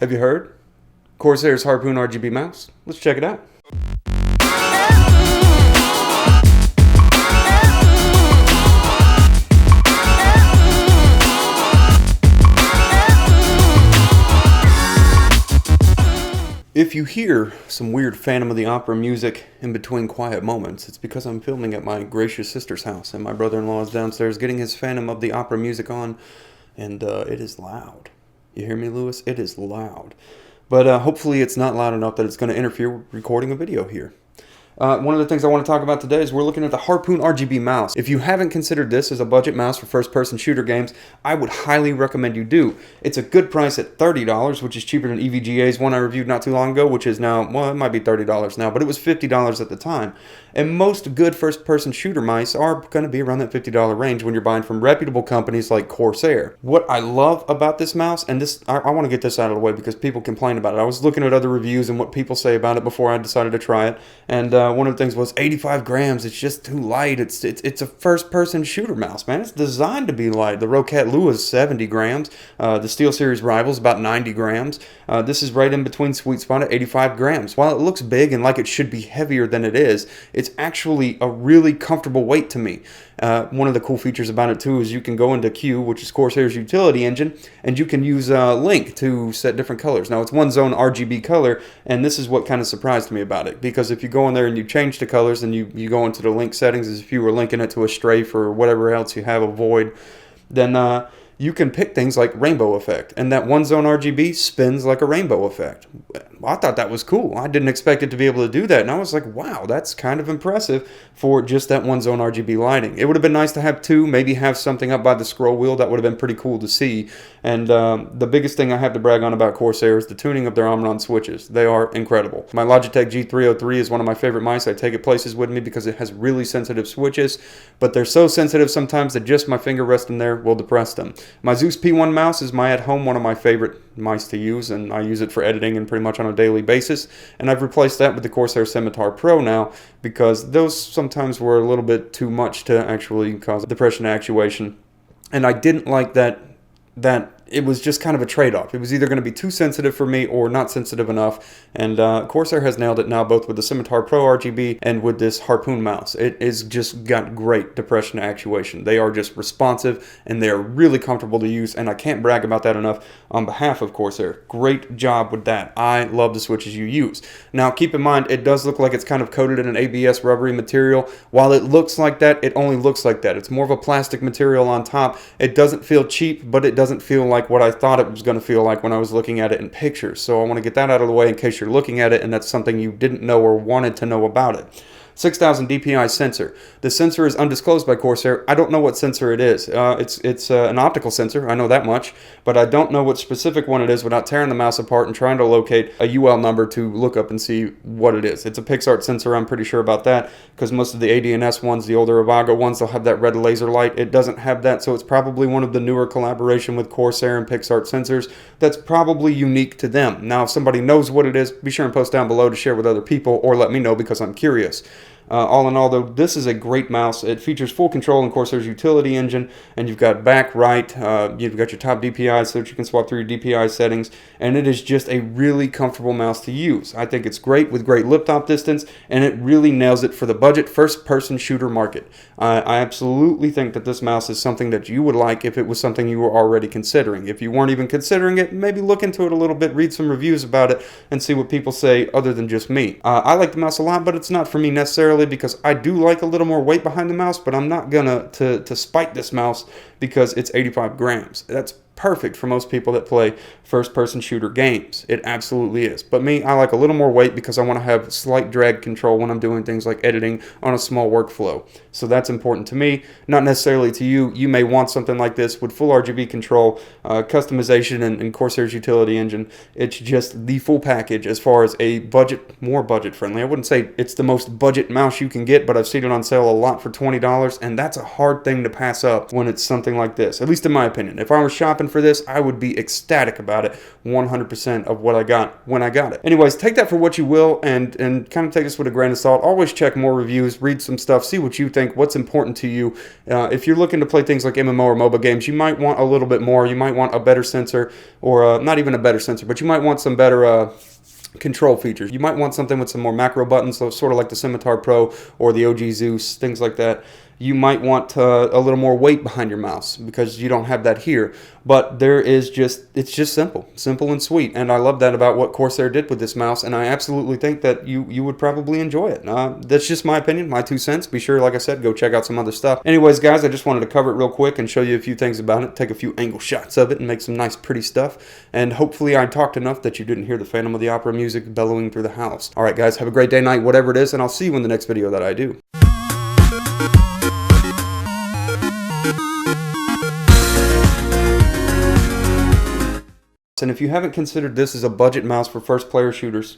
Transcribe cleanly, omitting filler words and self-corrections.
Have you heard? Corsair's Harpoon RGB mouse. Let's check it out. If you hear some weird Phantom of the Opera music in between quiet moments, it's because I'm filming at my gracious sister's house, and my brother-in-law is downstairs getting his Phantom of the Opera music on, and it is loud. You hear me, Lewis? It is loud. But hopefully it's not loud enough that it's going to interfere with recording a video here. One of the things I want to talk about today is we're looking at the Harpoon RGB mouse. If you haven't considered this as a budget mouse for first-person shooter games, I would highly recommend you do. It's a good price at $30, which is cheaper than EVGA's one I reviewed not too long ago, which is now, well, it might be $30 now, but it was $50 at the time. And most good first-person shooter mice are going to be around that $50 range when you're buying from reputable companies like Corsair. What I love about this mouse, and this I want to get this out of the way because people complain about it. I was looking at other reviews and what people say about it before I decided to try it, and one of the things was 85 grams. It's just too light. It's a first-person shooter mouse, man. It's designed to be light. The Roquette Lua is 70 grams. The SteelSeries Rival is about 90 grams. This is right in between sweet spot at 85 grams. While it looks big and like it should be heavier than it is, it's actually a really comfortable weight to me. One of the cool features about it too is you can go into Q, which is Corsair's utility engine, and you can use Link to set different colors. Now it's one zone RGB color, and this is what kind of surprised me about it, because if you go in there and you change the colors and you go into the Link settings as if you were linking it to a strafe or whatever else you have, a void, then you can pick things like rainbow effect, and that one zone RGB spins like a rainbow effect. I thought that was cool. I didn't expect it to be able to do that, and I was like, wow, that's kind of impressive for just that one zone RGB lighting. It would have been nice to have two, maybe have something up by the scroll wheel. That would have been pretty cool to see. And the biggest thing I have to brag on about Corsair is the tuning of their Omron switches. They are incredible. My Logitech G303 is one of my favorite mice. I take it places with me because it has really sensitive switches, but they're so sensitive sometimes that just my finger resting there will depress them. My Zeus P1 mouse is my at-home, one of my favorite mice to use, and I use it for editing and pretty much on a daily basis. And I've replaced that with the Corsair Scimitar Pro now because those sometimes were a little bit too much to actually cause depression actuation. And I didn't like that it was just kind of a trade-off. It was either going to be too sensitive for me or not sensitive enough. And Corsair has nailed it now, both with the Scimitar Pro RGB and with this Harpoon mouse. It is just got great depression actuation. They are just responsive and they are really comfortable to use, and I can't brag about that enough on behalf of Corsair. Great job with that. I love the switches you use. Now keep in mind, it does look like it's kind of coated in an ABS rubbery material. While it looks like that, it only looks like that. It's more of a plastic material on top. It doesn't feel cheap, but it doesn't feel like what I thought it was going to feel like when I was looking at it in pictures. So I want to get that out of the way in case you're looking at it and that's something you didn't know or wanted to know about it. 6,000 DPI sensor. The sensor is undisclosed by Corsair. I don't know what sensor it is. It's an optical sensor, I know that much, but I don't know what specific one it is without tearing the mouse apart and trying to locate a UL number to look up and see what it is. It's a PixArt sensor, I'm pretty sure about that, because most of the ADNS ones, the older Avago ones, they'll have that red laser light. It doesn't have that, so it's probably one of the newer collaboration with Corsair and PixArt sensors that's probably unique to them. Now, if somebody knows what it is, be sure and post down below to share with other people or let me know because I'm curious. All in all, though, this is a great mouse. It features full control in Corsair's utility engine, and you've got back, right, you've got your top DPI so that you can swap through your DPI settings, and it is just a really comfortable mouse to use. I think it's great with great lip-top distance, and it really nails it for the budget first-person shooter market. I absolutely think that this mouse is something that you would like if it was something you were already considering. If you weren't even considering it, maybe look into it a little bit, read some reviews about it, and see what people say other than just me. I like the mouse a lot, but it's not for me necessarily, because I do like a little more weight behind the mouse, but I'm not gonna to spike this mouse because it's 85 grams. That's perfect for most people that play first-person shooter games. It absolutely is. But me, I like a little more weight because I want to have slight drag control when I'm doing things like editing on a small workflow. So that's important to me, not necessarily to you. You may want something like this with full RGB control, customization, and Corsair's utility engine. It's just the full package as far as a budget, more budget-friendly. I wouldn't say it's the most budget mouse you can get, but I've seen it on sale a lot for $20, and that's a hard thing to pass up when it's something like this, at least in my opinion. If I were shopping for this, I would be ecstatic about it. 100% of what I got when I got it. Anyways, take that for what you will, and kind of take this with a grain of salt. Always check more reviews, read some stuff, see what you think, what's important to you. If you're looking to play things like MMO or MOBA games, you might want a little bit more. You might want a better sensor, or not even a better sensor, but you might want some better control features. You might want something with some more macro buttons, so sort of like the Scimitar Pro or the OG Zeus, things like that. You might want a little more weight behind your mouse because you don't have that here. But it's just simple and sweet. And I love that about what Corsair did with this mouse, and I absolutely think that you would probably enjoy it. That's just my opinion, my 2 cents. Be sure, like I said, go check out some other stuff. Anyways, guys, I just wanted to cover it real quick and show you a few things about it, take a few angle shots of it, and make some nice, pretty stuff. And hopefully I talked enough that you didn't hear the Phantom of the Opera music bellowing through the house. All right, guys, have a great day, night, whatever it is, and I'll see you in the next video that I do. And if you haven't considered this as a budget mouse for first player shooters,